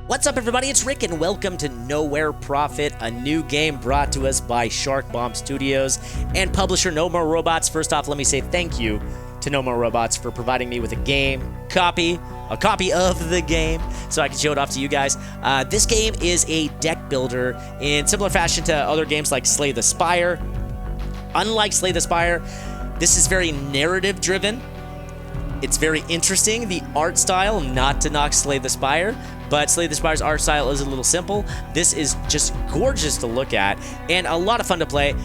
What's up, everybody? It's Rick, and welcome to Nowhere Profit, a new game brought to us by Shark Bomb Studios and publisher No More Robots. First off, let me say thank you to No More Robots for providing me with a copy of the game, so I can show it off to you guys. This game is a deck builder in similar fashion to other games like Slay the Spire. Unlike Slay the Spire, this is very narrative-driven. It's very interesting, the art style, not to knock Slay the Spire, but Slay the Spire's art style is a little simple. This is just gorgeous to look at and a lot of fun to play.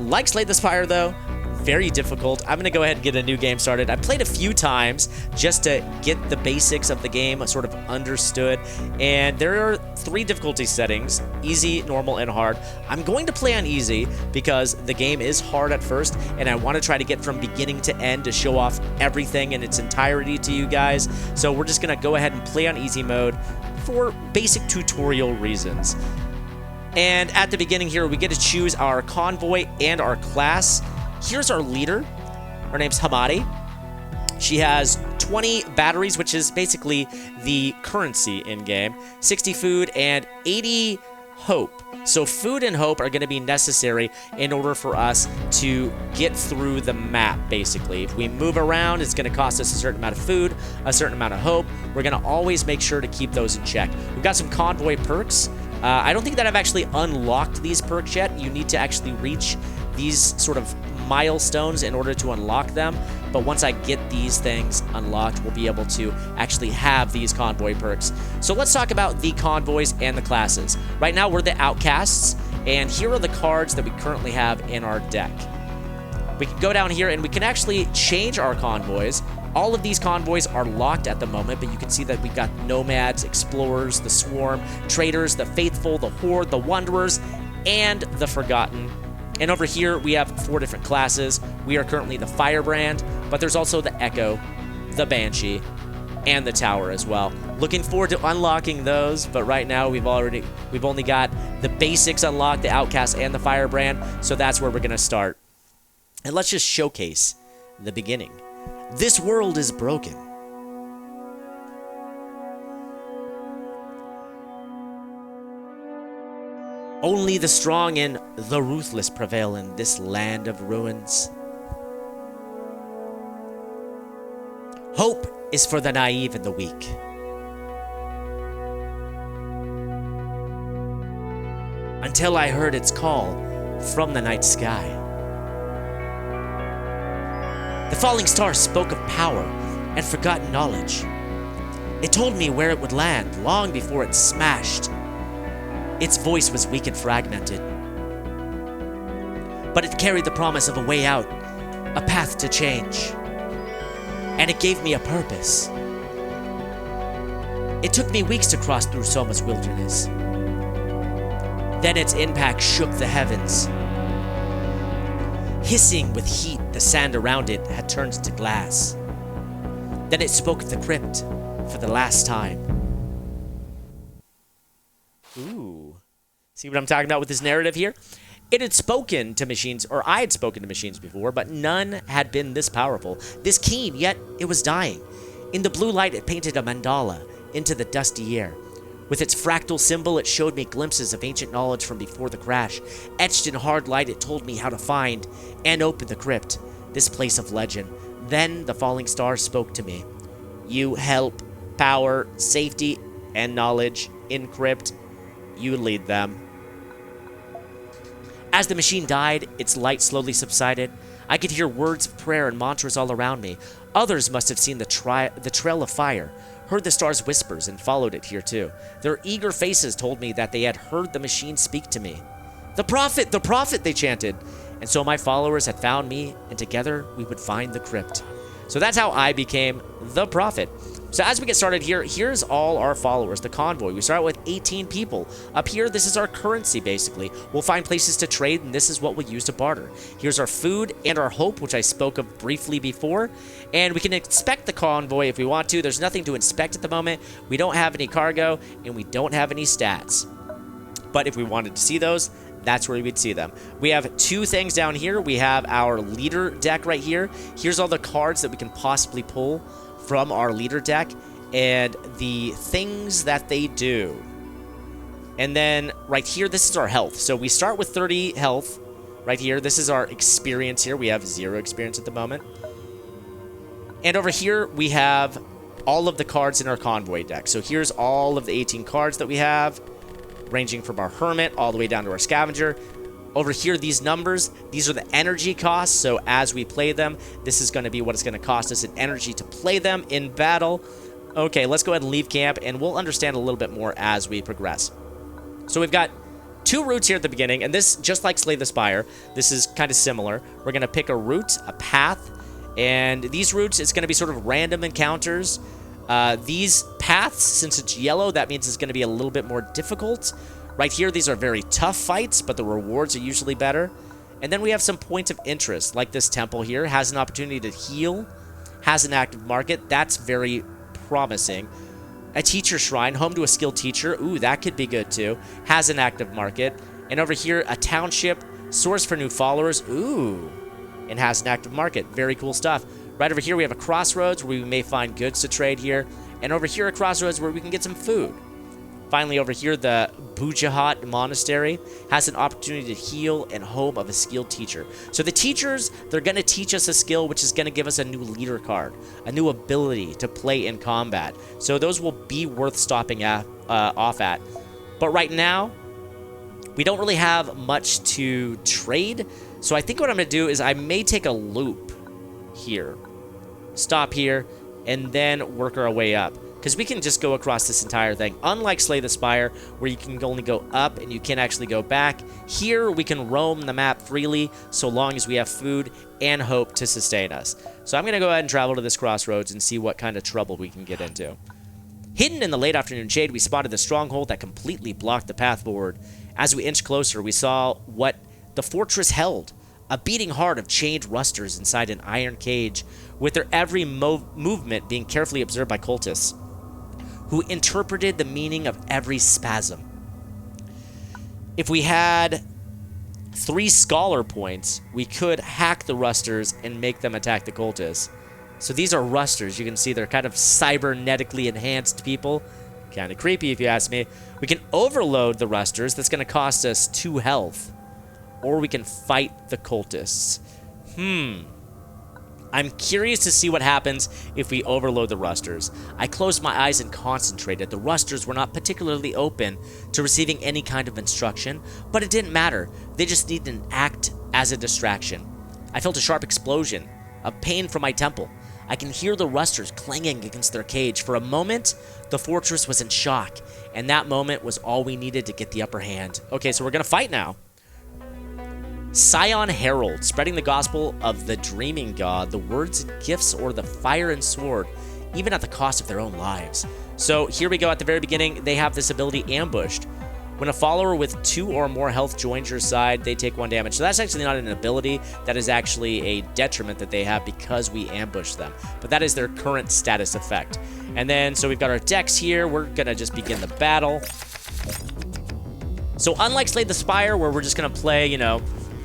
Like Slay the Spire, though, very difficult. I'm going to go ahead and get a new game started. I played a few times just to get the basics of the game sort of understood, and there are 3 difficulty settings: easy, normal, and hard. I'm going to play on easy because the game is hard at first, and I want to try to get from beginning to end to show off everything in its entirety to you guys. So we're just going to go ahead and play on easy mode for basic tutorial reasons. And at the beginning here, we get to choose our convoy and our class. Here's our leader. Her name's Hamadi. She has 20 batteries, which is basically the currency in-game, 60 food, and 80 hope. So food and hope are going to be necessary in order for us to get through the map, basically. If we move around, it's going to cost us a certain amount of food, a certain amount of hope. We're going to always make sure to keep those in check. We've got some convoy perks. I don't think that I've actually unlocked these perks yet. You need to actually reach these sort of milestones in order to unlock them, but once I get these things unlocked, we'll be able to actually have these convoy perks. So let's talk about the convoys and the classes. Right now we're the outcasts, and here are the cards that we currently have in our deck. We can go down here and we can actually change our convoys. All of these convoys are locked at the moment, but you can see that we've got nomads, explorers, the swarm, traders, the faithful, the horde, the wanderers, and the forgotten. And over here, we have 4 different classes. We are currently the Firebrand, but there's also the Echo, the Banshee, and the Tower as well. Looking forward to unlocking those, but right now we've only got the basics unlocked, the Outcast and the Firebrand, so that's where we're going to start. And let's just showcase the beginning. This world is broken. Only the strong and the ruthless prevail in this land of ruins. Hope is for the naive and the weak. Until I heard its call from the night sky. The falling star spoke of power and forgotten knowledge. It told me where it would land long before it smashed. Its voice was weak and fragmented, but it carried the promise of a way out, a path to change, and it gave me a purpose. It took me weeks to cross through Soma's wilderness. Then its impact shook the heavens. Hissing with heat, the sand around it had turned to glass. Then it spoke of the crypt for the last time. Ooh. See what I'm talking about with this narrative here? It had spoken to machines, or I had spoken to machines before, but none had been this powerful, this keen, yet it was dying. In the blue light, it painted a mandala into the dusty air. With its fractal symbol, it showed me glimpses of ancient knowledge from before the crash. Etched in hard light, it told me how to find and open the crypt, this place of legend. Then the falling star spoke to me. You help, power, safety, and knowledge in crypt. You lead them. As the machine died, its light slowly subsided. I could hear words of prayer and mantras all around me. Others must have seen the trail of fire, heard the star's whispers, and followed it here too. Their eager faces told me that they had heard the machine speak to me. The prophet, they chanted. And so my followers had found me, and together we would find the crypt. So that's how I became the prophet. So as we get started here, here's all our followers, the convoy. We start with 18 people. Up here, this is our currency, basically. We'll find places to trade, and this is what we'll use to barter. Here's our food and our hope, which I spoke of briefly before. And we can inspect the convoy if we want to. There's nothing to inspect at the moment. We don't have any cargo, and we don't have any stats. But if we wanted to see those, that's where we'd see them. We have 2 things down here. We have our leader deck right here. Here's all the cards that we can possibly pull from our leader deck. and the things that they do. And then right here, this is our health. So we start with 30 health right here. This is our experience here. We have 0 experience at the moment. And over here, we have all of the cards in our convoy deck. So here's all of the 18 cards that we have, ranging from our hermit all the way down to our scavenger. Over here, these numbers, these are the energy costs. So as we play them, this is going to be what it's going to cost us in energy to play them in battle. Okay, let's go ahead and leave camp, and we'll understand a little bit more as we progress. So we've got 2 routes here at the beginning, and this, just like Slay the Spire, this is kind of similar. We're going to pick a route, a path, and these routes, it's going to be sort of random encounters. These paths, since it's yellow, that means it's going to be a little bit more difficult. Right here, these are very tough fights, but the rewards are usually better. And then we have some points of interest, like this temple here, has an opportunity to heal, has an active market. That's very promising. A teacher shrine, home to a skilled teacher. Ooh, that could be good too. Has an active market. And over here, a township, source for new followers. Ooh, and has an active market. Very cool stuff. Right over here, we have a crossroads where we may find goods to trade here. And over here, a crossroads where we can get some food. Finally, over here, the Bujahat Monastery has an opportunity to heal and home of a skilled teacher. So the teachers, they're going to teach us a skill, which is going to give us a new leader card, a new ability to play in combat. So those will be worth stopping off at. But right now, we don't really have much to trade. So I think what I'm going to do is I may take a loop here, stop here, and then work our way up. Because we can just go across this entire thing. Unlike Slay the Spire, where you can only go up and you can't actually go back, here we can roam the map freely so long as we have food and hope to sustain us. So I'm going to go ahead and travel to this crossroads and see what kind of trouble we can get into. Hidden in the late afternoon shade, we spotted the stronghold that completely blocked the path forward. As we inched closer, we saw what the fortress held. A beating heart of chained rusters inside an iron cage, with their every movement being carefully observed by cultists, who interpreted the meaning of every spasm. If we had 3 scholar points, we could hack the rusters and make them attack the cultists. So these are rusters. You can see they're kind of cybernetically enhanced people. Kind of creepy if you ask me. We can overload the rusters. That's going to cost us 2 health. Or we can fight the cultists. I'm curious to see what happens if we overload the rusters. I closed my eyes and concentrated. The rusters were not particularly open to receiving any kind of instruction, but it didn't matter. They just needed an act as a distraction. I felt a sharp explosion of pain from my temple. I can hear the rusters clanging against their cage. For a moment, the fortress was in shock, and that moment was all we needed to get the upper hand. Okay, so we're going to fight now. Scion Herald, spreading the gospel of the dreaming god, the words and gifts, or the fire and sword, even at the cost of their own lives. So here we go at the very beginning. They have this ability, Ambushed. When a follower with 2 or more health joins your side, they take 1 damage. So that's actually not an ability. That is actually a detriment that they have because we ambush them. But that is their current status effect. And then, so we've got our decks here. We're going to just begin the battle. So unlike Slay the Spire, where we're just going to play, you know,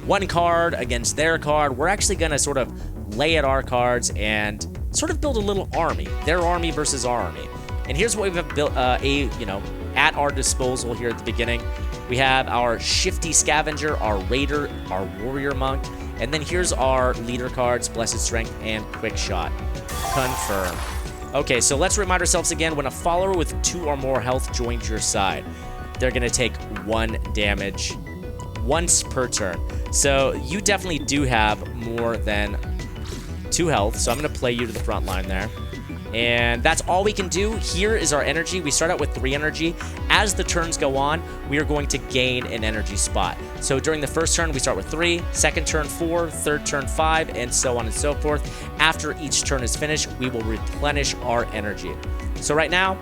1 card against their card, we're actually going to sort of lay at our cards and sort of build a little army. Their army versus our army. And here's what we've built, at our disposal here at the beginning. We have our Shifty Scavenger, our Raider, our Warrior Monk, and then here's our leader cards, Blessed Strength and Quick Shot. Confirm. Okay, so let's remind ourselves again, when a follower with 2 or more health joins your side, they're going to take 1 damage once per turn. So you definitely do have more than 2 health, so I'm going to play you to the front line there. And that's all we can do. Here is our energy. We start out with 3 energy. As the turns go on, we are going to gain an energy spot. So during the first turn, we start with 3, second turn 4, third turn 5, and so on and so forth. After each turn is finished, we will replenish our energy. So right now,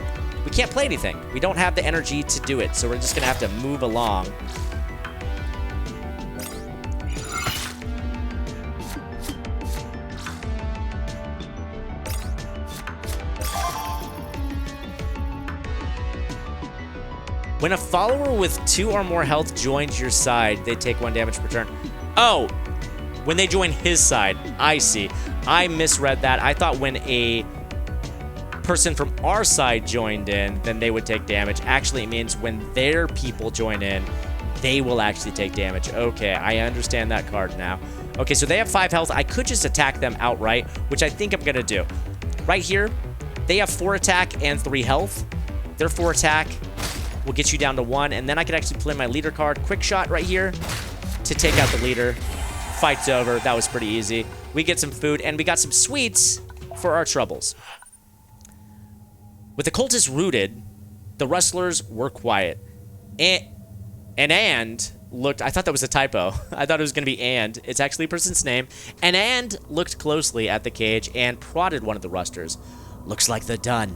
we can't play anything. We don't have the energy to do it, so we're just going to have to move along. When a follower with 2 or more health joins your side, they take 1 damage per turn. Oh, when they join his side. I see. I misread that. I thought when a person from our side joined in, then they would take damage. Actually, it means when their people join in, they will actually take damage. Okay, I understand that card now. Okay, so they have 5 health. I could just attack them outright, which I think I'm going to do. Right here, they have 4 attack and 3 health. Their 4 attack will get you down to 1, and then I could actually play my leader card. Quick shot right here to take out the leader. Fight's over. That was pretty easy. We get some food, and we got some sweets for our troubles. With the cultists rooted, the rustlers were quiet. And looked, I thought that was a typo. I thought it was going to be and. It's actually a person's name. And looked closely at the cage and prodded one of the rusters. Looks like they're done.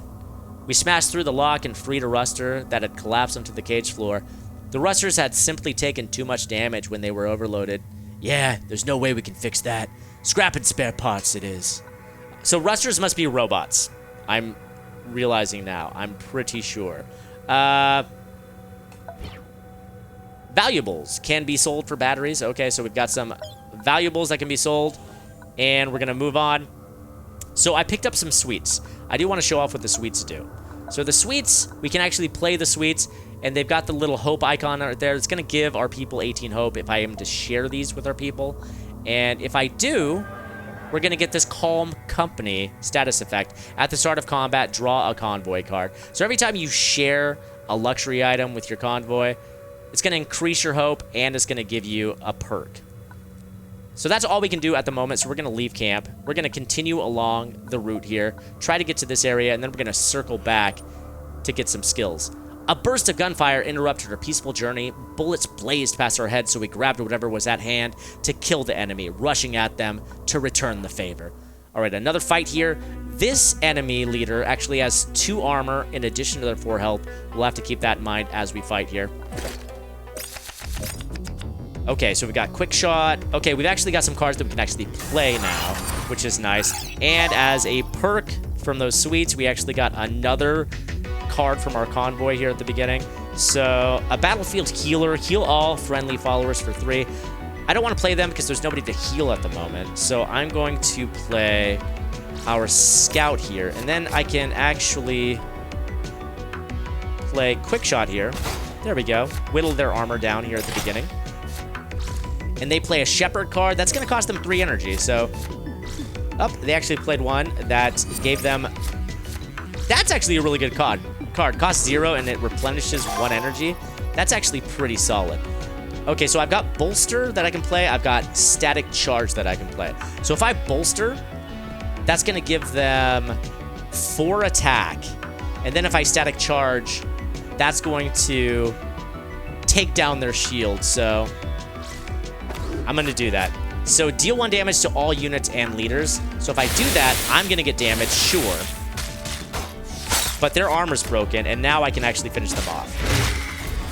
We smashed through the lock and freed a ruster that had collapsed onto the cage floor. The rusters had simply taken too much damage when they were overloaded. Yeah, there's no way we can fix that. Scrap and spare parts it is. So rusters must be robots. I'm realizing now. I'm pretty sure. Valuables can be sold for batteries. Okay, so we've got some valuables that can be sold. And we're going to move on. So I picked up some sweets. I do want to show off what the sweets do. So the sweets, we can actually play the sweets. And they've got the little hope icon right there. It's going to give our people 18 hope if I am to share these with our people. And if I do, we're going to get this Calm Company status effect. At the start of combat, draw a convoy card. So every time you share a luxury item with your convoy, it's going to increase your hope, and it's going to give you a perk. So that's all we can do at the moment, so we're going to leave camp. We're going to continue along the route here, try to get to this area, and then we're going to circle back to get some skills. A burst of gunfire interrupted our peaceful journey. Bullets blazed past our heads, so we grabbed whatever was at hand to kill the enemy, rushing at them to return the favor. All right, another fight here. This enemy leader actually has 2 armor in addition to their 4 health. We'll have to keep that in mind as we fight here. Okay, so we got quick shot. Okay, we've actually got some cards that we can actually play now, which is nice. And as a perk from those sweets, we actually got another card from our convoy here at the beginning. So a battlefield healer, heal all friendly followers for 3. I don't want to play them because there's nobody to heal at the moment. So I'm going to play our scout here. And then I can actually play quick shot here. There we go. Whittle their armor down here at the beginning. And they play a shepherd card. That's going to cost them 3 energy. So, they actually played one that gave them... That's actually a really good card. Costs 0 and it replenishes 1 energy. That's actually pretty solid. Okay, so I've got bolster that I can play. I've got static charge that I can play. So if I bolster, that's going to give them 4 attack. And then if I static charge, that's going to take down their shield. So I'm going to do that. So deal 1 damage to all units and leaders. So if I do that, I'm going to get damage, sure. But their armor's broken, and now I can actually finish them off.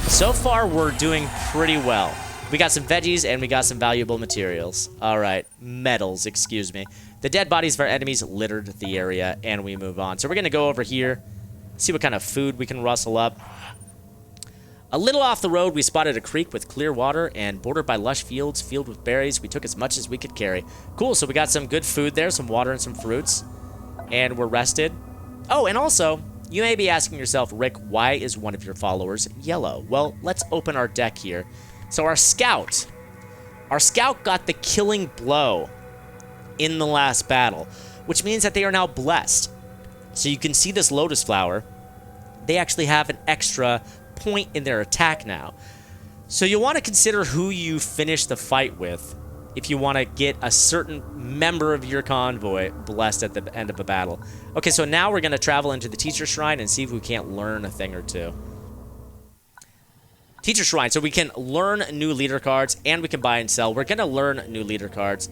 So far, we're doing pretty well. We got some veggies, and we got some valuable materials. All right, metals, excuse me. The dead bodies of our enemies littered the area, and we move on. So we're going to go over here, see what kind of food we can rustle up. A little off the road, we spotted a creek with clear water and bordered by lush fields filled with berries. We took as much as we could carry. Cool, so we got some good food there, some water and some fruits. And we're rested. Oh, and also, you may be asking yourself, Rick, why is one of your followers yellow? Well, let's open our deck here. So our scout got the killing blow in the last battle, which means that they are now blessed. So you can see this lotus flower. They actually have an extra point in their attack now. So you'll want to consider who you finish the fight with if you want to get a certain member of your convoy blessed at the end of a battle. Okay, so now we're going to travel into the Teacher Shrine and see if we can't learn a thing or two. Teacher Shrine, so we can learn new leader cards and we can buy and sell. We're going to learn new leader cards.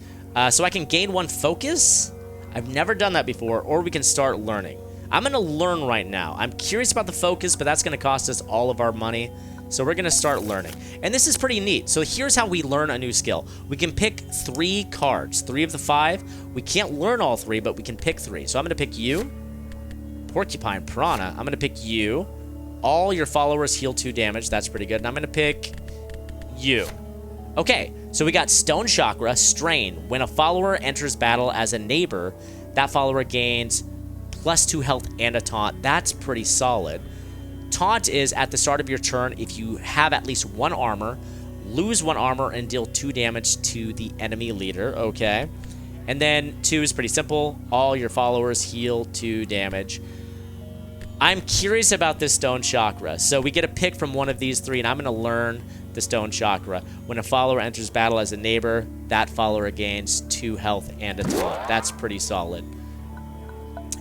So I can gain 1 focus. I've never done that before, or we can start learning. I'm going to learn right now. I'm curious about the focus, but that's going to cost us all of our money. So we're going to start learning. And this is pretty neat. So here's how we learn a new skill. We can pick 3 cards, 3 of the 5. We can't learn all 3, but we can pick 3. So I'm going to pick you, Porcupine Piranha. I'm going to pick you. All your followers heal 2 damage. That's pretty good. And I'm going to pick you. Okay, so we got Stone Chakra, Strain. When a follower enters battle as a neighbor, that follower gains plus 2 health and a taunt. That's pretty solid. Taunt is at the start of your turn if you have at least 1 armor, lose 1 armor, and deal 2 damage to the enemy leader. Okay. And then 2 is pretty simple. All your followers heal 2 damage. I'm curious about this stone chakra. So we get a pick from one of these 3, and I'm going to learn the stone chakra. When a follower enters battle as a neighbor, that follower gains 2 health and a taunt. That's pretty solid.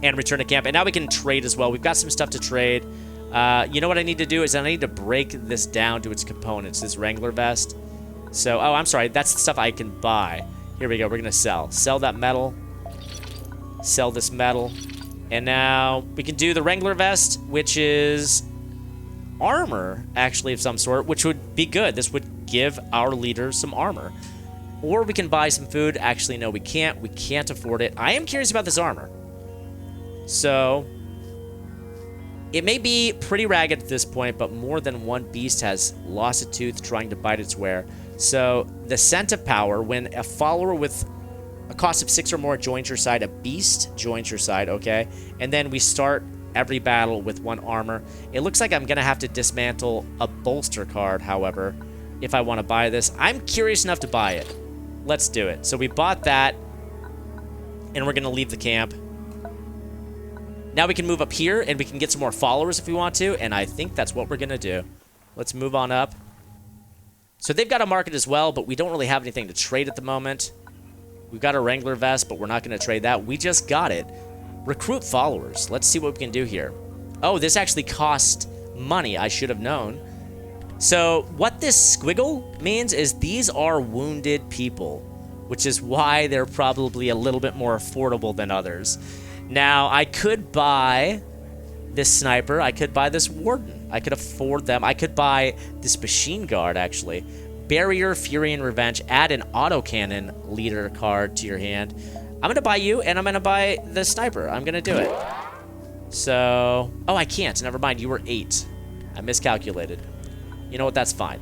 And return to camp. And now we can trade as well. We've got some stuff to trade. You know what I need to do is I need to break this down to its components, this Wrangler vest. So, oh, I'm sorry. That's the stuff I can buy. Here we go. We're going to sell. Sell that metal. Sell this metal. And now we can do the Wrangler vest, which is armor, actually, of some sort, which would be good. This would give our leader some armor. Or we can buy some food. Actually, no, we can't. We can't afford it. I am curious about this armor. So, it may be pretty ragged at this point, but more than one beast has lost a tooth trying to bite its wear. So, the scent of power, when a follower with a cost of 6 or more joins your side, a beast joins your side, okay? And then we start every battle with 1 armor. It looks like I'm going to have to dismantle a bolster card, however, if I want to buy this. I'm curious enough to buy it. Let's do it. So we bought that, and we're going to leave the camp. Now we can move up here, and we can get some more followers if we want to, and I think that's what we're going to do. Let's move on up. So they've got a market as well, but we don't really have anything to trade at the moment. We've got a Wrangler vest, but we're not going to trade that. We just got it. Recruit followers. Let's see what we can do here. Oh, this actually cost money. I should have known. So what this squiggle means is these are wounded people, which is why they're probably a little bit more affordable than others. Now, I could buy this sniper. I could buy this warden. I could afford them. I could buy this machine guard, actually. Barrier, Fury, and Revenge. Add an autocannon leader card to your hand. I'm going to buy you, and I'm going to buy the sniper. I'm going to do it. So, oh, I can't. Never mind. You were 8. I miscalculated. You know what? That's fine.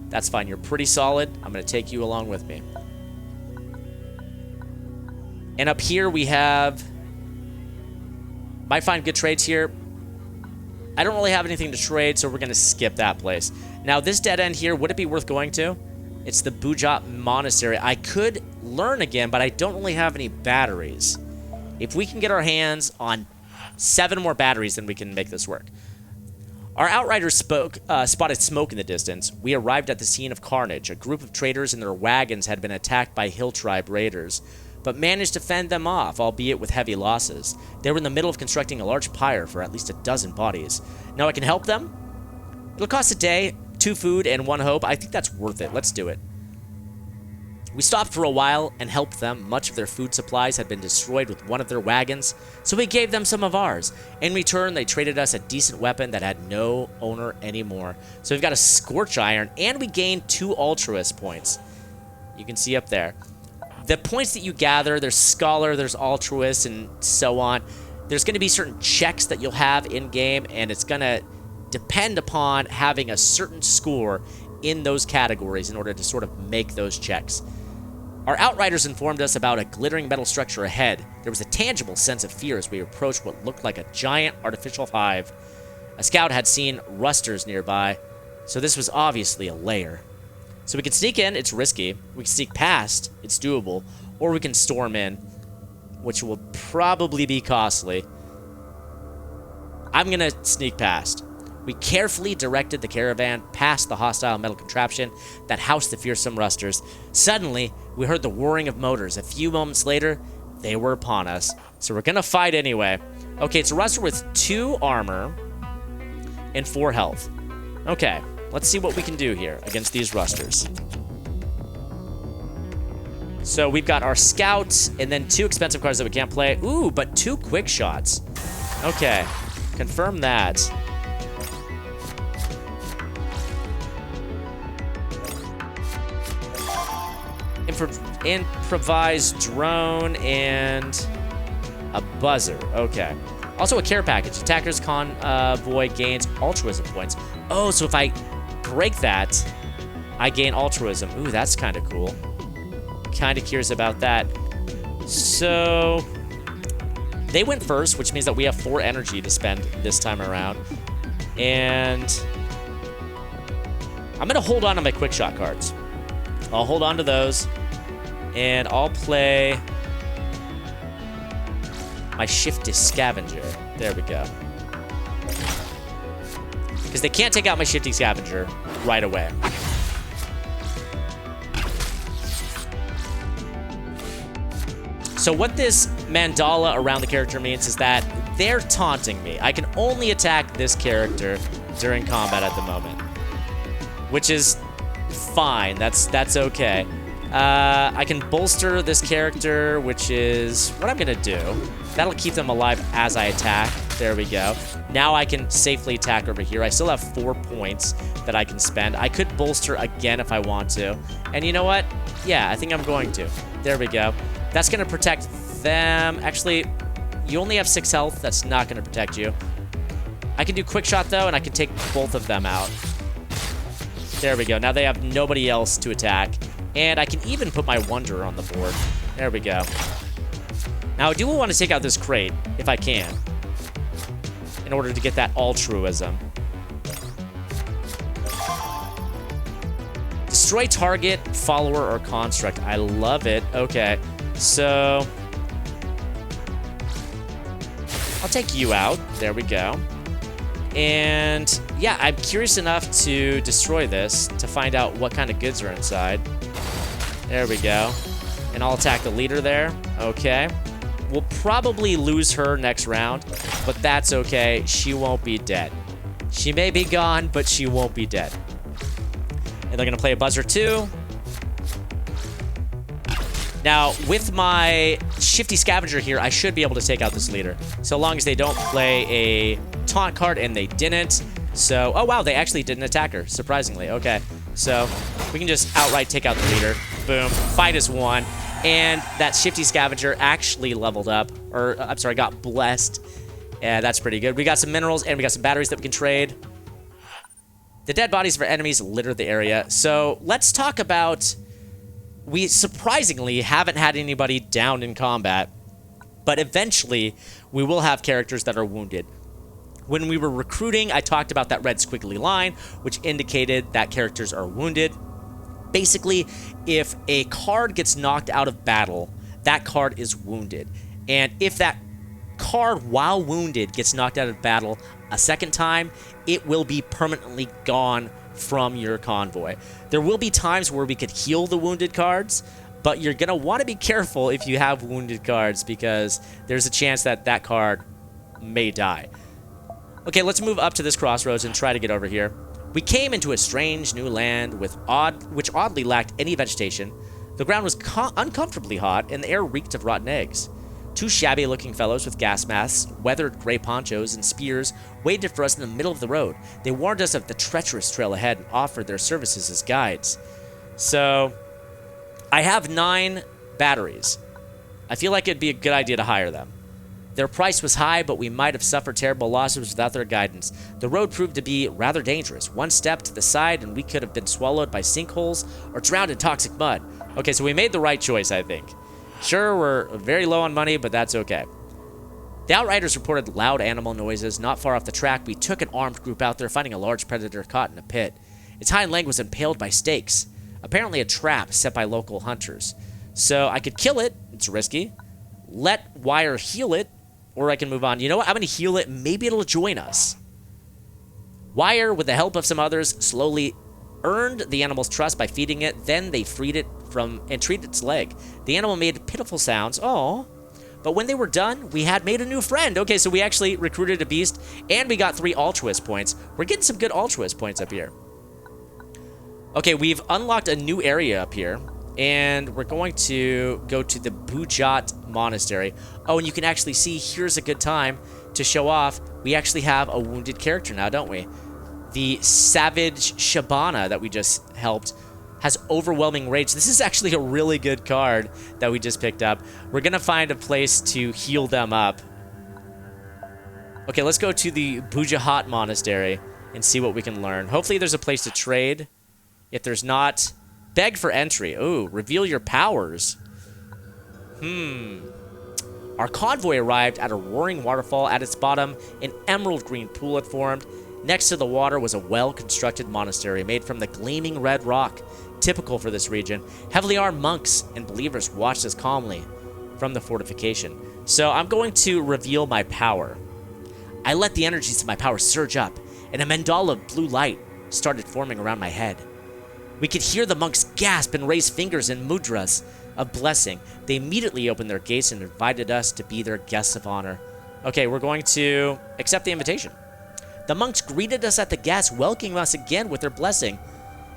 That's fine. You're pretty solid. I'm going to take you along with me. And up here we have... Might find good trades here. I don't really have anything to trade, so we're going to skip that place. Now, this dead end here, would it be worth going to? It's the Bujat Monastery. I could learn again, but I don't really have any batteries. If we can get our hands on 7 more batteries, then we can make this work. Our outriders spotted smoke in the distance. We arrived at the scene of carnage. A group of traders and their wagons had been attacked by Hill Tribe raiders, but managed to fend them off, albeit with heavy losses. They were in the middle of constructing a large pyre for at least a dozen bodies. Now I can help them? It'll cost a day, 2 food, and 1 hope. I think that's worth it. Let's do it. We stopped for a while and helped them. Much of their food supplies had been destroyed with one of their wagons, so we gave them some of ours. In return, they traded us a decent weapon that had no owner anymore. So we've got a Scorch Iron, and we gained 2 altruist points. You can see up there. The points that you gather, there's Scholar, there's Altruist, and so on. There's going to be certain checks that you'll have in-game, and it's going to depend upon having a certain score in those categories in order to sort of make those checks. Our outriders informed us about a glittering metal structure ahead. There was a tangible sense of fear as we approached what looked like a giant artificial hive. A scout had seen rusters nearby, so this was obviously a lair. So we can sneak in, it's risky. We can sneak past, it's doable. Or we can storm in, which will probably be costly. I'm going to sneak past. We carefully directed the caravan past the hostile metal contraption that housed the fearsome rusters. Suddenly, we heard the whirring of motors. A few moments later, they were upon us. So we're going to fight anyway. Okay, it's a ruster with 2 armor and 4 health. Okay, let's see what we can do here against these rusters. So we've got our scouts and then 2 expensive cards that we can't play. Ooh, but 2 quick shots. Okay, confirm that. Improvised drone and a buzzer. Okay. Also a care package. Attacker's convoy gains altruism points. Oh, so if I break that, I gain altruism. Ooh, that's kind of cool. Kind of curious about that. So They went first, which means that we have 4 energy to spend this time around. And I'm going to hold on to my quick shot cards. I'll hold on to those. And I'll play my shifty scavenger. There we go. Because they can't take out my shifty scavenger right away. So what this mandala around the character means is that they're taunting me. I can only attack this character during combat at the moment, which is fine. That's okay. I can bolster this character, which is what I'm gonna do. That'll keep them alive as I attack. There we go. Now I can safely attack over here. I still have 4 points that I can spend. I could bolster again if I want to. And you know what? Yeah, I think I'm going to. There we go. That's going to protect them. Actually, you only have 6 health. That's not going to protect you. I can do quick shot, though, and I can take both of them out. There we go. Now they have nobody else to attack. And I can even put my Wanderer on the board. There we go. Now, I do want to take out this crate, if I can, in order to get that altruism. Destroy target, follower, or construct. I love it. Okay. So I'll take you out. There we go. And yeah, I'm curious enough to destroy this to find out what kind of goods are inside. There we go. And I'll attack the leader there. Okay. We'll probably lose her next round, but that's okay. She won't be dead. She may be gone, but she won't be dead. And they're going to play a buzzer too. Now, with my shifty scavenger here, I should be able to take out this leader. So long as they don't play a taunt card, and they didn't. So, oh wow, they actually didn't attack her, surprisingly. Okay, so we can just outright take out the leader. Boom, fight is won. And that shifty scavenger actually leveled up, or I'm sorry, got blessed. Yeah, that's pretty good. We got some minerals, and we got some batteries that we can trade. The dead bodies of our enemies litter the area. So let's talk about... We surprisingly haven't had anybody down in combat, but eventually we will have characters that are wounded. When we were recruiting, I talked about that red squiggly line, which indicated that characters are wounded. Basically, if a card gets knocked out of battle, that card is wounded. And if that card, while wounded, gets knocked out of battle a second time, it will be permanently gone from your convoy. There will be times where we could heal the wounded cards, but you're going to want to be careful if you have wounded cards, because there's a chance that that card may die. Okay, let's move up to this crossroads and try to get over here. We came into a strange new land which oddly lacked any vegetation. The ground was uncomfortably hot, and the air reeked of rotten eggs. 2 shabby-looking fellows with gas masks, weathered gray ponchos, and spears waited for us in the middle of the road. They warned us of the treacherous trail ahead and offered their services as guides. So, I have 9 batteries. I feel like it'd be a good idea to hire them. Their price was high, but we might have suffered terrible losses without their guidance. The road proved to be rather dangerous. One step to the side and we could have been swallowed by sinkholes or drowned in toxic mud. Okay, so we made the right choice, I think. Sure, we're very low on money, but that's okay. The Outriders reported loud animal noises. Not far off the track, we took an armed group out there, finding a large predator caught in a pit. Its hind leg was impaled by stakes, apparently a trap set by local hunters. So I could kill it. It's risky. Let Wire heal it, or I can move on. You know what? I'm going to heal it. Maybe it'll join us. Wire, with the help of some others, slowly earned the animal's trust by feeding it. Then they freed it from and treated its leg. The animal made pitiful sounds. Oh, but when they were done, we had made a new friend. Okay, so we actually recruited a beast, and we got 3 altruist points. We're getting some good altruist points up here. Okay, we've unlocked a new area up here, and we're going to go to the Bujat Monastery. Oh, and you can actually see, here's a good time to show off. We actually have a wounded character now, don't we? The Savage Shabana that we just helped has overwhelming rage. This is actually a really good card that we just picked up. We're going to find a place to heal them up. Okay, let's go to the Bujahat Monastery and see what we can learn. Hopefully there's a place to trade. If there's not, beg for entry. Ooh, reveal your powers. Our convoy arrived at a roaring waterfall. At its bottom, an emerald green pool had formed. Next to the water was a well-constructed monastery made from the gleaming red rock, typical for this region. Heavily armed monks and believers watched us calmly from the fortification. So I'm going to reveal my power. I let the energies of my power surge up, and a mandala of blue light started forming around my head. We could hear the monks gasp and raise fingers in mudras of blessing. They immediately opened their gates and invited us to be their guests of honor. Okay, we're going to accept the invitation. The monks greeted us at the gates, welcoming us again with their blessing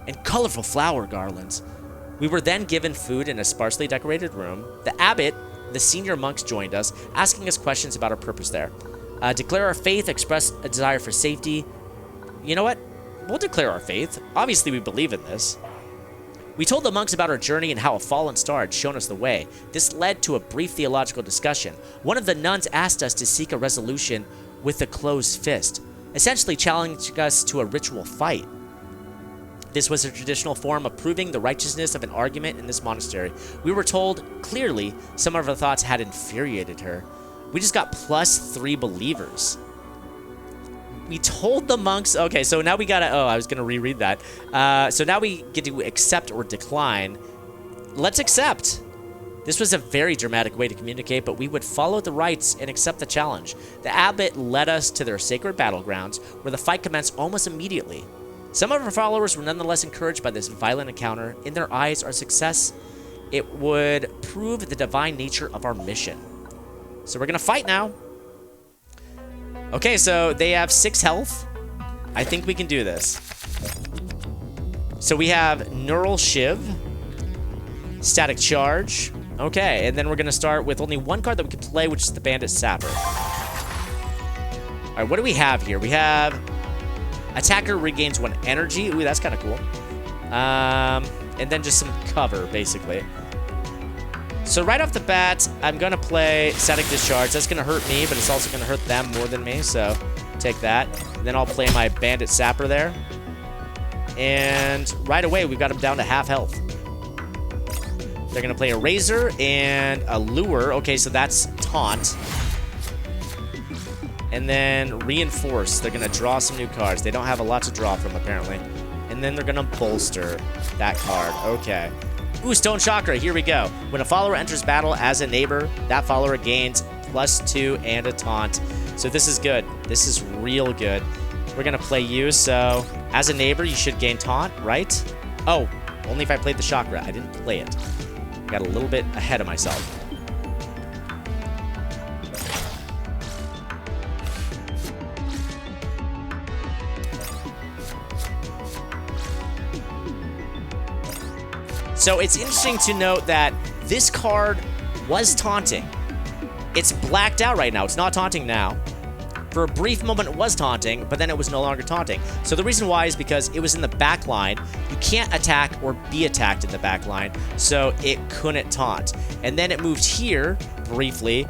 and colorful flower garlands. We were then given food in a sparsely decorated room. The abbot, the senior monks joined us, asking us questions about our purpose there. Declare our faith, express a desire for safety. You know what? We'll declare our faith. Obviously, we believe in this. We told the monks about our journey and how a fallen star had shown us the way. This led to a brief theological discussion. One of the nuns asked us to seek a resolution with a closed fist, essentially challenging us to a ritual fight. This was a traditional form of proving the righteousness of an argument in this monastery. We were told, clearly, some of our thoughts had infuriated her. We just got +3 believers. We told the monks... Okay, so now we gotta... Oh, I was gonna reread that. So now we get to accept or decline. Let's accept. This was a very dramatic way to communicate, but we would follow the rites and accept the challenge. The abbot led us to their sacred battlegrounds, where the fight commenced almost immediately. Some of our followers were nonetheless encouraged by this violent encounter. In their eyes, our success, it would prove the divine nature of our mission. So we're gonna fight now. Okay, so they have 6 health. I think we can do this. So we have Neural Shiv, Static Charge. Okay, and then we're gonna start with only 1 card that we can play, which is the Bandit Sapper. All right, what do we have here? We have Attacker regains 1 energy. Ooh, that's kind of cool. And then just some cover, basically. So right off the bat, I'm going to play Static Discharge. That's going to hurt me, but it's also going to hurt them more than me, so take that. And then I'll play my Bandit Sapper there. And right away, we've got him down to half health. They're going to play a Razor and a Lure. Okay, so that's Taunt. And then Reinforce. They're going to draw some new cards. They don't have a lot to draw from, apparently. And then they're going to Bolster that card. Okay. Ooh, Stone Chakra. Here we go. When a follower enters battle as a neighbor, that follower gains +2 and a Taunt. So this is good. This is real good. We're going to play you. So as a neighbor, you should gain Taunt, right? Oh, only if I played the Chakra. I didn't play it. Got a little bit ahead of myself. So it's interesting to note that this card was taunting. It's blacked out right now. It's not taunting now. For a brief moment, it was taunting, but then it was no longer taunting. So the reason why is because it was in the back line. You can't attack or be attacked in the back line, so it couldn't taunt. And then it moved here briefly,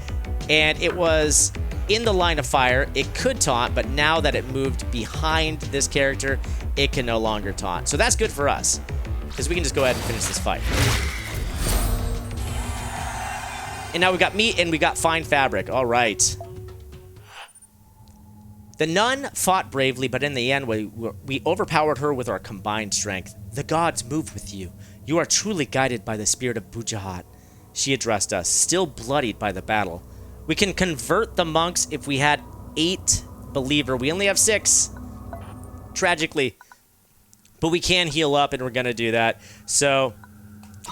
and it was in the line of fire. It could taunt, but now that it moved behind this character, it can no longer taunt. So that's good for us, because we can just go ahead and finish this fight. And now we got meat and we got fine fabric. All right. The nun fought bravely, but in the end, we overpowered her with our combined strength. The gods move with you. You are truly guided by the spirit of Bujahat. She addressed us, still bloodied by the battle. We can convert the monks if we had 8 believer. We only have 6, tragically. But we can heal up, and we're going to do that. So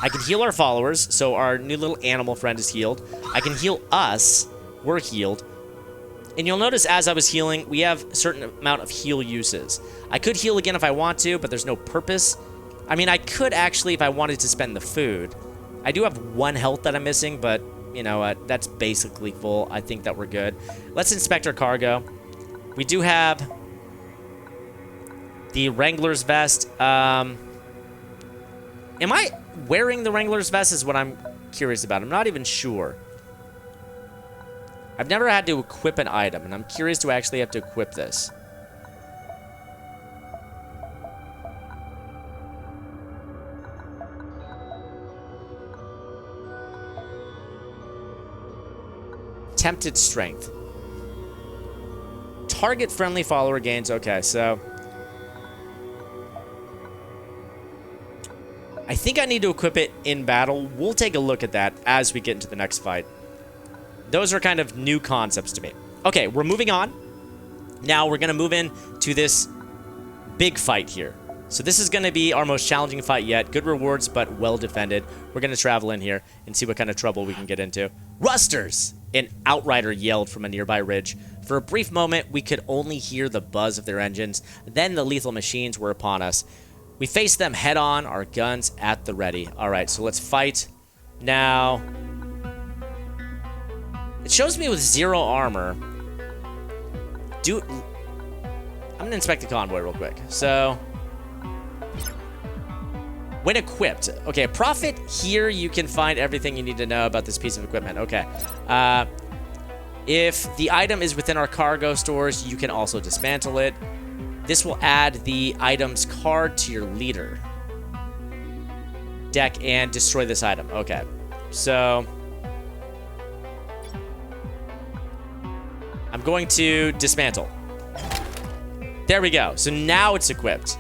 I can heal our followers. So our new little animal friend is healed. I can heal us. We're healed. And you'll notice as I was healing, we have a certain amount of heal uses. I could heal again if I want to, but there's no purpose. I mean, I could actually if I wanted to spend the food. I do have 1 health that I'm missing, but, you know what, that's basically full. I think that we're good. Let's inspect our cargo. We do have the Wrangler's Vest. Am I wearing the Wrangler's Vest is what I'm curious about. I'm not even sure. I've never had to equip an item, and I'm curious to actually have to equip this. Attempted strength. Target friendly follower gains. Okay, so I think I need to equip it in battle. We'll take a look at that as we get into the next fight. Those are kind of new concepts to me. Okay, we're moving on. Now we're going to move in to this big fight here. So this is going to be our most challenging fight yet. Good rewards, but well defended. We're going to travel in here and see what kind of trouble we can get into. Rusters! An outrider yelled from a nearby ridge. For a brief moment, we could only hear the buzz of their engines. Then the lethal machines were upon us. We faced them head on, our guns at the ready. All right, so let's fight. Now, it shows me with 0 armor. I'm going to inspect the convoy real quick. So, when equipped. Okay, profit. Here you can find everything you need to know about this piece of equipment. Okay. If the item is within our cargo stores, you can also dismantle it. This will add the item's card to your leader deck and destroy this item. Okay. So, I'm going to dismantle. There we go. So now it's equipped.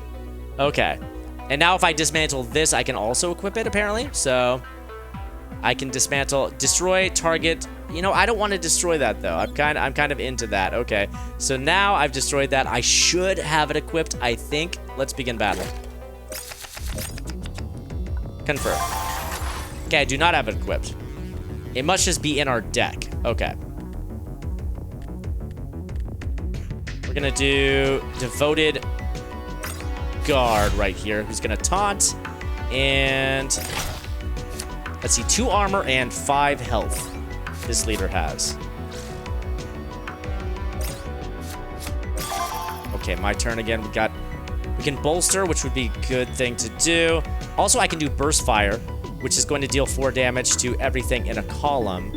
Okay. And now if I dismantle this, I can also equip it, apparently. So I can dismantle, destroy target. You know, I don't want to destroy that, though. I'm kind of into that. Okay. So now I've destroyed that. I should have it equipped, I think. Let's begin battle. Confirm. Okay, I do not have it equipped. It must just be in our deck. Okay. We're going to do devoted guard right here, who's going to taunt. And let's see, 2 armor and 5 health this leader has. Okay, my turn again. We can bolster, which would be a good thing to do. Also, I can do burst fire, which is going to deal 4 damage to everything in a column.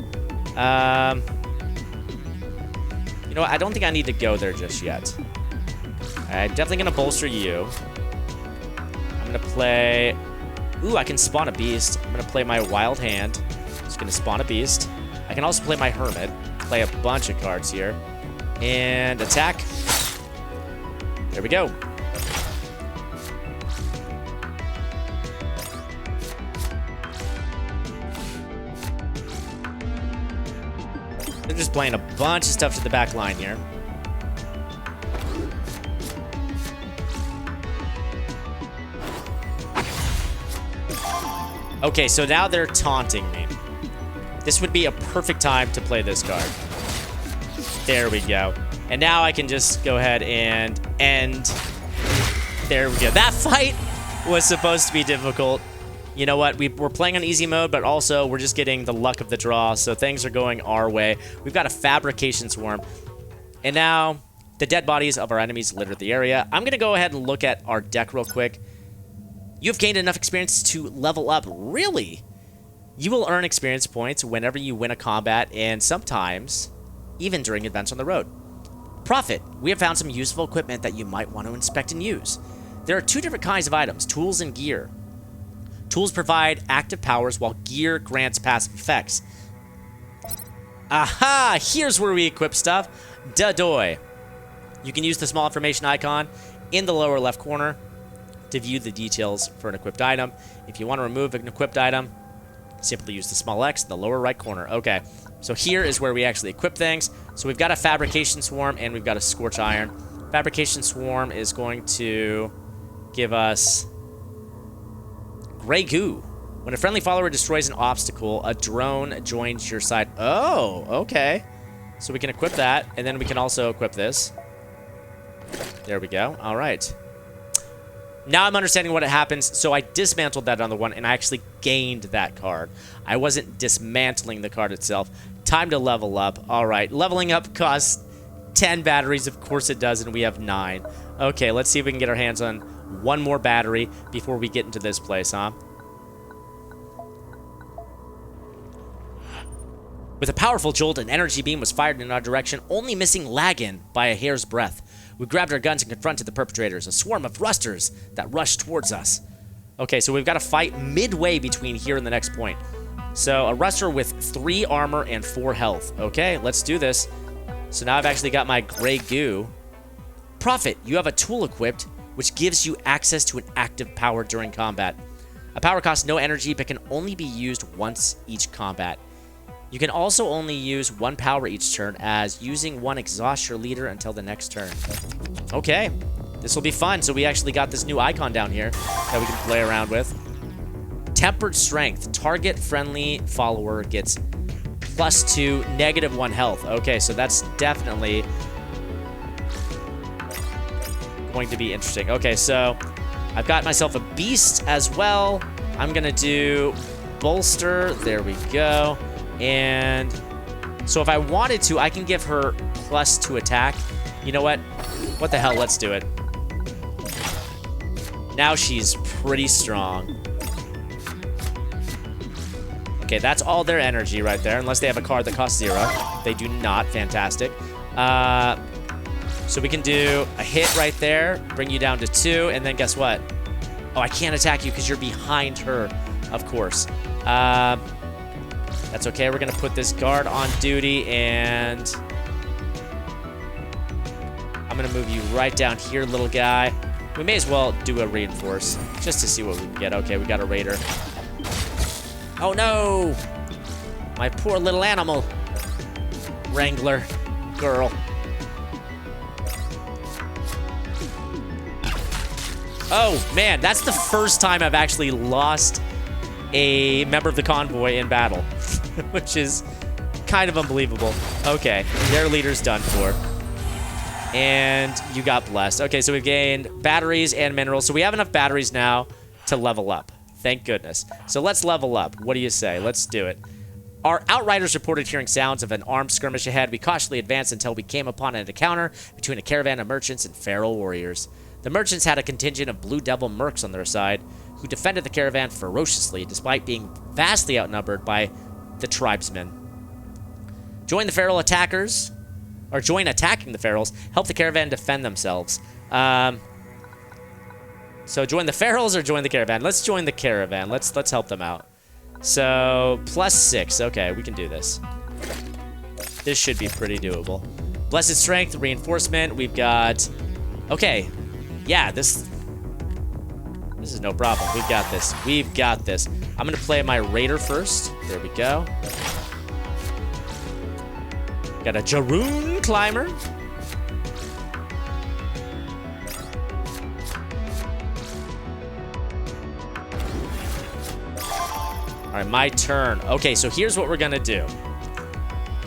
You know what? I don't think I need to go there just yet. I'm definitely going to bolster you. I'm going to play... Ooh, I can spawn a beast. I'm going to play my wild hand. Just going to spawn a beast. I can also play my hermit. Play a bunch of cards here. And attack. There we go. They're just playing a bunch of stuff to the back line here. Okay, so now they're taunting me. This would be a perfect time to play this card. There we go. And now I can just go ahead and end. There we go. That fight was supposed to be difficult. You know what? We're playing on easy mode, but also we're just getting the luck of the draw, so things are going our way. We've got a fabrication swarm. And now the dead bodies of our enemies litter the area. I'm going to go ahead and look at our deck real quick. You've gained enough experience to level up. Really? You will earn experience points whenever you win a combat, and sometimes even during events on the road. Profit. We have found some useful equipment that you might want to inspect and use. There are 2 different kinds of items, tools and gear. Tools provide active powers, while gear grants passive effects. Aha! Here's where we equip stuff. Da-doy. You can use the small information icon in the lower left corner to view the details for an equipped item. If you want to remove an equipped item, simply use the small X in the lower right corner. Okay, so here is where we actually equip things. So we've got a fabrication swarm and we've got a scorch iron. Fabrication swarm is going to give us gray goo. When a friendly follower destroys an obstacle, a drone joins your side. Oh, okay. So we can equip that, and then we can also equip this. There we go. All right. Now I'm understanding what happens. So I dismantled that other one, and I actually gained that card. I wasn't dismantling the card itself. Time to level up. All right. Leveling up costs 10 batteries. Of course it does, and we have 9. Okay, let's see if we can get our hands on one more battery before we get into this place, huh? With a powerful jolt, an energy beam was fired in our direction, only missing Lagan by a hair's breadth. We grabbed our guns and confronted the perpetrators, a swarm of rusters that rushed towards us. Okay, so we've got to fight midway between here and the next point. So a Rustler with 3 armor and 4 health. Okay, let's do this. So now I've actually got my gray goo. Prophet, you have a tool equipped, which gives you access to an active power during combat. A power costs no energy, but can only be used once each combat. You can also only use 1 power each turn, as using 1 exhausts your leader until the next turn. Okay, this will be fun. So we actually got this new icon down here that we can play around with. Tempered Strength. Target friendly follower gets +2, -1 health. Okay, so that's definitely going to be interesting. Okay, so I've got myself a beast as well. I'm going to do bolster. There we go. And so if I wanted to, I can give her +2 attack. You know what? What the hell? Let's do it. Now she's pretty strong. Okay, that's all their energy right there, unless they have a card that costs 0. They do not. Fantastic. So we can do a hit right there, bring you down to 2, and then guess what? Oh, I can't attack you because you're behind her, of course. That's okay. We're going to put this guard on duty, and I'm going to move you right down here, little guy. We may as well do a reinforce just to see what we can get. Okay, we got a raider. Oh, no! My poor little animal. Wrangler girl. Oh, man, that's the first time I've actually lost a member of the convoy in battle, which is kind of unbelievable. Okay, their leader's done for. And you got blessed. Okay, so we've gained batteries and minerals. So we have enough batteries now to level up. Thank goodness. So let's level up. What do you say? Let's do it. Our outriders reported hearing sounds of an armed skirmish ahead. We cautiously advanced until we came upon an encounter between a caravan of merchants and feral warriors. The merchants had a contingent of Blue Devil mercs on their side, who defended the caravan ferociously, despite being vastly outnumbered by the tribesmen. Join the feral attackers, or join attacking the ferals. Help the caravan defend themselves. So join the ferals or join the caravan? Let's join the caravan. Let's help them out. So +6. Okay, we can do this. This should be pretty doable. Blessed Strength, reinforcement. We've got. Okay, yeah, this is no problem. We've got this. We've got this. I'm gonna play my raider first. There we go. Got a Jaroon climber. All right, my turn. Okay, so here's what we're gonna do.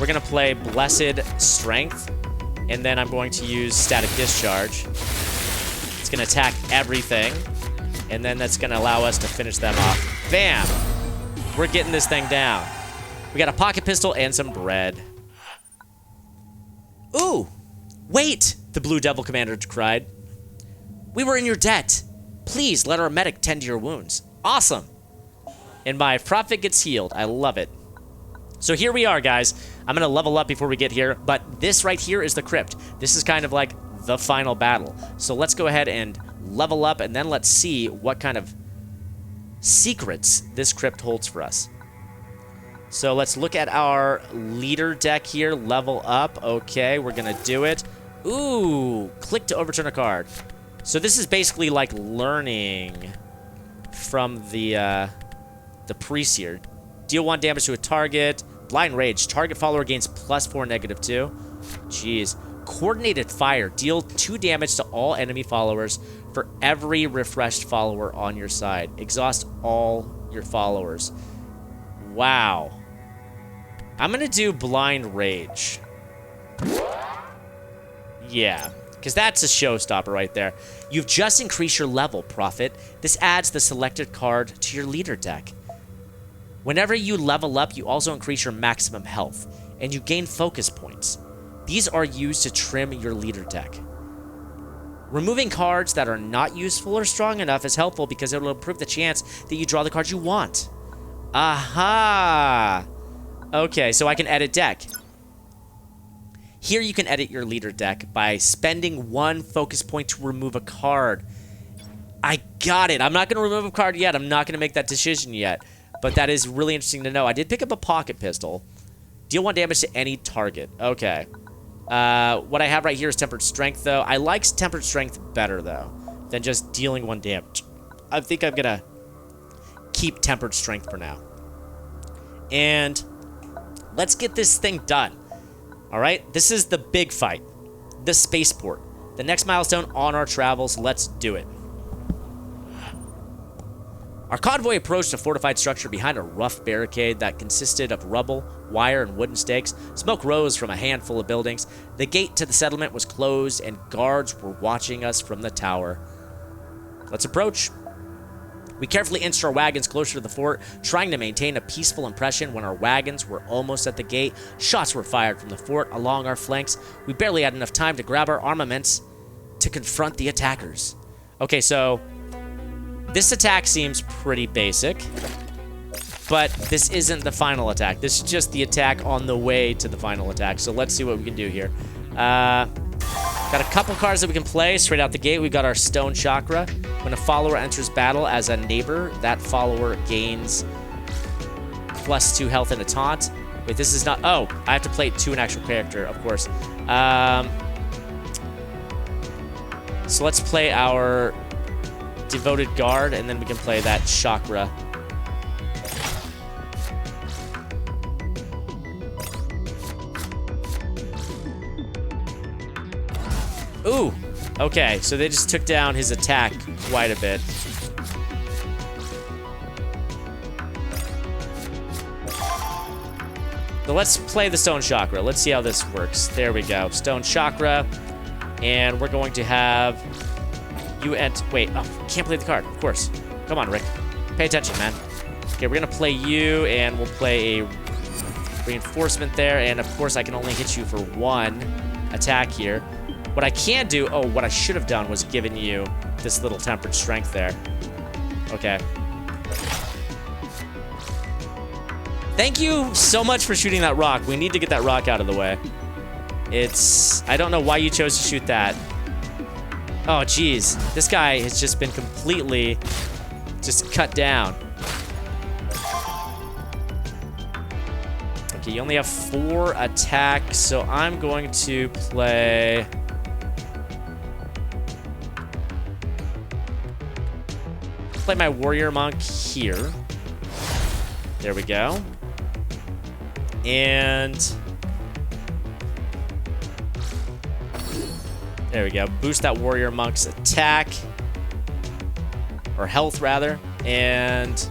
We're gonna play Blessed Strength, and then I'm going to use Static Discharge. It's gonna attack everything, and then that's gonna allow us to finish them off. Bam! We're getting this thing down. We got a pocket pistol and some bread. Ooh! Wait! The Blue Devil commander cried. We were in your debt. Please let our medic tend to your wounds. Awesome! And my prophet gets healed. I love it. So here we are, guys. I'm going to level up before we get here, but this right here is the crypt. This is kind of like the final battle. So let's go ahead and level up, and then let's see what kind of secrets this crypt holds for us. So let's look at our leader deck here. Level up. Okay, we're going to do it. Ooh, click to overturn a card. So this is basically like learning from the priest here. Deal 1 damage to a target. Blind Rage. Target follower gains +4, -2. Jeez. Coordinated Fire. Deal 2 damage to all enemy followers for every refreshed follower on your side. Exhaust all your followers. Wow. I'm going to do Blind Rage. Yeah, because that's a showstopper right there. You've just increased your level, Prophet. This adds the selected card to your leader deck. Whenever you level up, you also increase your maximum health, and you gain focus points. These are used to trim your leader deck. Removing cards that are not useful or strong enough is helpful because it will improve the chance that you draw the cards you want. Aha! Okay, so I can edit deck. Here you can edit your leader deck by spending 1 focus point to remove a card. I got it. I'm not going to remove a card yet. I'm not going to make that decision yet. but that is really interesting to know. I did pick up a pocket pistol. Deal 1 damage to any target. Okay. What I have right here is tempered strength, though. I like tempered strength better, though, than just dealing 1 damage. I think I'm gonna keep tempered strength for now. And let's get this thing done. All right? This is the big fight. The spaceport. The next milestone on our travels. Let's do it. Our convoy approached a fortified structure behind a rough barricade that consisted of rubble, wire, and wooden stakes. Smoke rose from a handful of buildings. The gate to the settlement was closed, and guards were watching us from the tower. Let's approach. We carefully inched our wagons closer to the fort, trying to maintain a peaceful impression. When our wagons were almost at the gate, shots were fired from the fort along our flanks. We barely had enough time to grab our armaments to confront the attackers. Okay, so this attack seems pretty basic, but this isn't the final attack. This is just the attack on the way to the final attack. So let's see what we can do here. Got a couple cards that we can play straight out the gate. We've got our Stone Chakra. When a follower enters battle as a neighbor, that follower gains +2 health and a taunt. Wait, this is not... Oh, I have to play it to an actual character, of course. So let's play our Devoted Guard, and then we can play that Chakra. Ooh, okay, so they just took down his attack quite a bit. So let's play the Stone Chakra. Let's see how this works. There we go, Stone Chakra. And we're going to have you wait, oh, can't play the card, of course. Come on, Rick. Pay attention, man. Okay, we're gonna play you, and we'll play a reinforcement there, and of course I can only hit you for 1 attack here. What I can do, oh, what I should have done was given you this little tempered strength there. Okay. Thank you so much for shooting that rock. We need to get that rock out of the way. I don't know why you chose to shoot that. Oh, geez. This guy has just been completely just cut down. Okay, you only have 4 attacks, so I'm going to play... play my Warrior Monk here. There we go. And... there we go. Boost that Warrior Monk's attack. Or health, rather. And...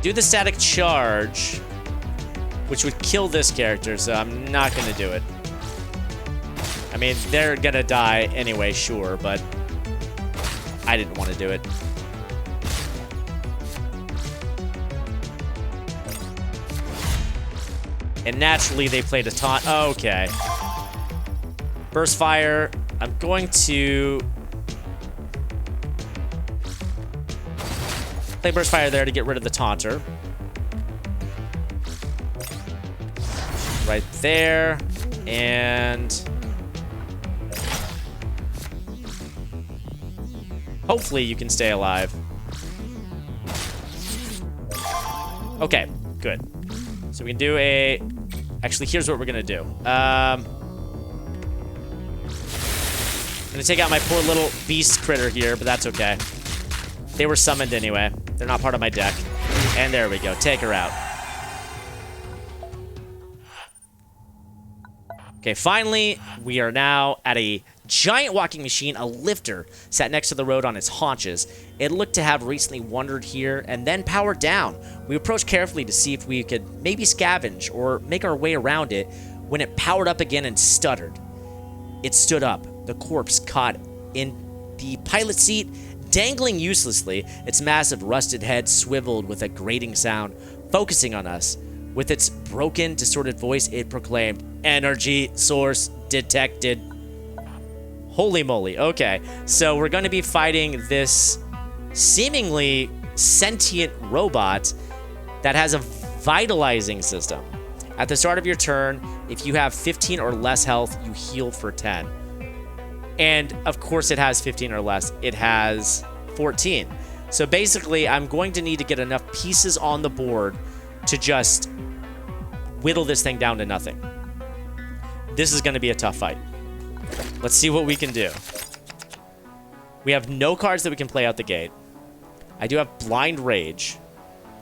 do the static charge, which would kill this character, so I'm not going to do it. I mean, they're going to die anyway, sure, but I didn't want to do it. And naturally, they played a taunt. Okay. Burst Fire. I'm going to play Burst Fire there to get rid of the taunter. Right there. And hopefully you can stay alive. Okay, good. So we can do a... actually, here's what we're going to do. I'm going to take out my poor little beast critter here, but that's okay. They were summoned anyway. They're not part of my deck. And there we go. Take her out. Okay, finally, we are now at a giant walking machine. A lifter sat next to the road on its haunches. It looked to have recently wandered here and then powered down. We approached carefully to see if we could maybe scavenge or make our way around it when it powered up again and stuttered. It stood up, the corpse caught in the pilot seat, dangling uselessly. Its massive rusted head swiveled with a grating sound, focusing on us. With its broken, distorted voice, it proclaimed, "Energy source detected." Holy moly. Okay, so we're going to be fighting this seemingly sentient robot that has a vitalizing system. At the start of your turn, if you have 15 or less health, you heal for 10. And of course it has 15 or less. It has 14. So basically, I'm going to need to get enough pieces on the board to just whittle this thing down to nothing. This is going to be a tough fight. Let's see what we can do. We have no cards that we can play out the gate. I do have Blind Rage.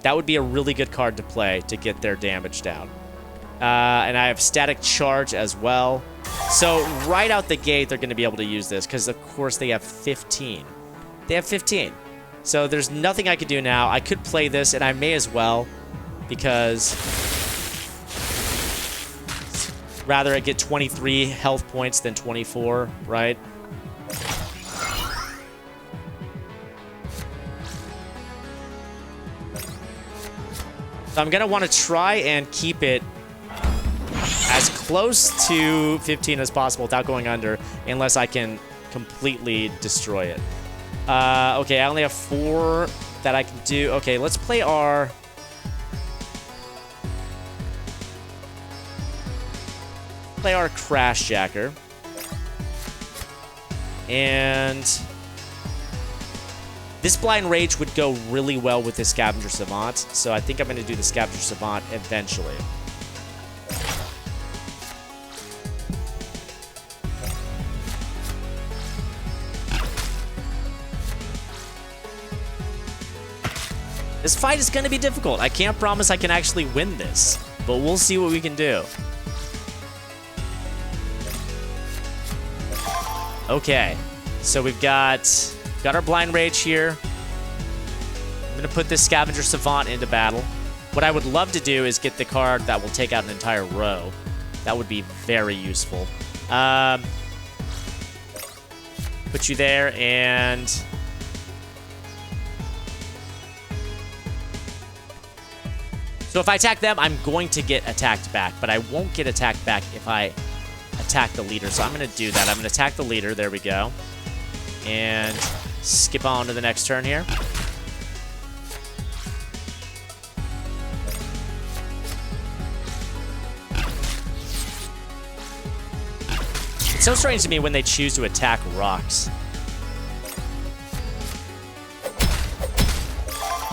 That would be a really good card to play to get their damage down. And I have Static Charge as well. So right out the gate, they're going to be able to use this because, of course, they have 15. They have 15. So there's nothing I could do now. I could play this, and I may as well because rather I get 23 health points than 24, right? So I'm going to want to try and keep it as close to 15 as possible without going under, unless I can completely destroy it. Okay, I only have 4 that I can do. Okay, let's play our... Crash Jacker. And this Blind Rage would go really well with the Scavenger Savant, so I think I'm going to do the Scavenger Savant eventually. This fight is going to be difficult. I can't promise I can actually win this, but we'll see what we can do. Okay, so we've got our Blind Rage here. I'm going to put this Scavenger Savant into battle. What I would love to do is get the card that will take out an entire row. That would be very useful. Put you there, and... so if I attack them, I'm going to get attacked back, but I won't get attacked back if I attack the leader. So I'm going to do that. I'm going to attack the leader. There we go. And skip on to the next turn here. It's so strange to me when they choose to attack rocks.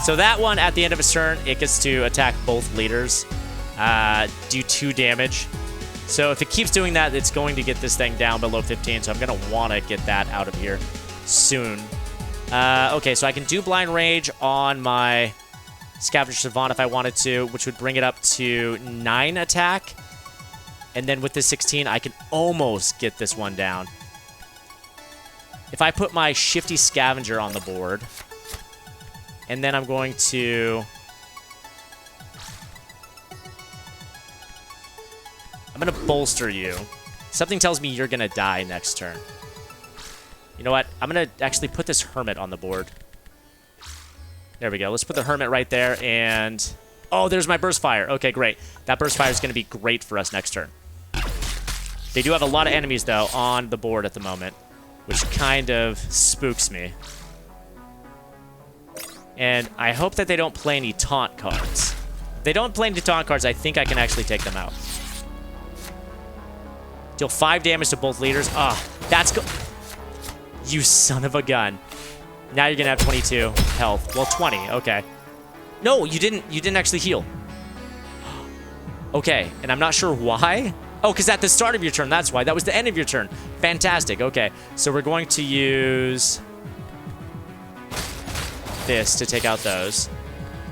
So that one, at the end of its turn, it gets to attack both leaders, do 2 damage. So if it keeps doing that, it's going to get this thing down below 15, so I'm going to want to get that out of here soon. Okay, so I can do Blind Rage on my Scavenger Savant if I wanted to, which would bring it up to 9 attack. And then with the 16, I can almost get this one down. If I put my Shifty Scavenger on the board... and then I'm going to... I'm going to bolster you. Something tells me you're going to die next turn. You know what? I'm going to actually put this Hermit on the board. There we go. Let's put the Hermit right there, and... oh, there's my Burst Fire. Okay, great. That Burst Fire is going to be great for us next turn. They do have a lot of enemies, though, on the board at the moment, which kind of spooks me. And I hope that they don't play any taunt cards. If they don't play any taunt cards, I think I can actually take them out. Deal 5 damage to both leaders. Ah, that's go... you son of a gun. Now you're gonna have 22 health. Well, 20. Okay. No, you didn't actually heal. Okay, and I'm not sure why. Oh, because at the start of your turn, that's why. That was the end of your turn. Fantastic. Okay, so we're going to use... this to take out those.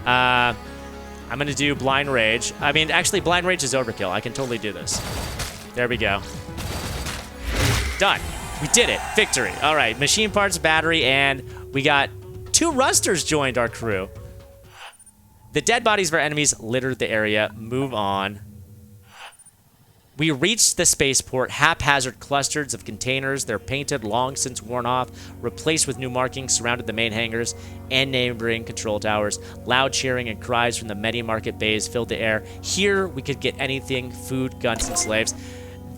I'm going to do Blind Rage. I mean, actually, Blind Rage is overkill. I can totally do this. There we go. Done. We did it. Victory. All right. Machine parts, battery, and we got 2 rusters joined our crew. The dead bodies of our enemies littered the area. Move on. We reached the spaceport, haphazard clusters of containers. They're painted, long since worn off, replaced with new markings, surrounded the main hangars and neighboring control towers. Loud cheering and cries from the many market bays filled the air. Here, we could get anything, food, guns, and slaves.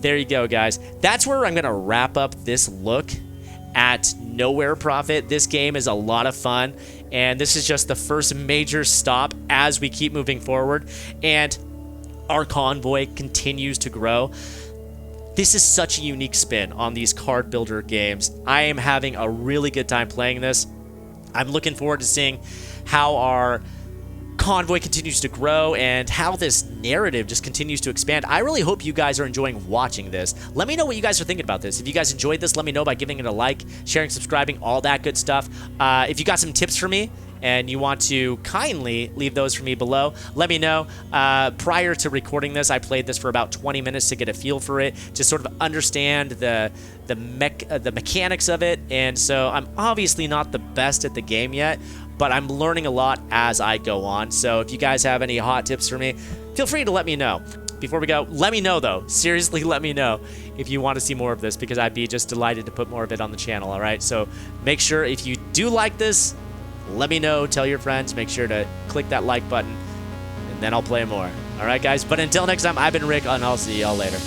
There you go, guys. That's where I'm going to wrap up this look at Nowhere Profit. This game is a lot of fun, and this is just the first major stop as we keep moving forward. And our convoy continues to grow. This is such a unique spin on these card builder games. I am having a really good time playing this. I'm looking forward to seeing how our convoy continues to grow and how this narrative just continues to expand. I really hope you guys are enjoying watching this. Let me know what you guys are thinking about this. If you guys enjoyed this, let me know by giving it a like, sharing, subscribing, all that good stuff. If you got some tips for me and you want to kindly leave those for me below, let me know. Prior to recording this, I played this for about 20 minutes to get a feel for it, to sort of understand the mechanics of it. And so I'm obviously not the best at the game yet, but I'm learning a lot as I go on. So if you guys have any hot tips for me, feel free to let me know. Before we go, let me know though. Seriously, let me know if you want to see more of this, because I'd be just delighted to put more of it on the channel, all right? So make sure, if you do like this, let me know, tell your friends, make sure to click that like button, and then I'll play more. All right, guys? But until next time, I've been Rick, and I'll see y'all later.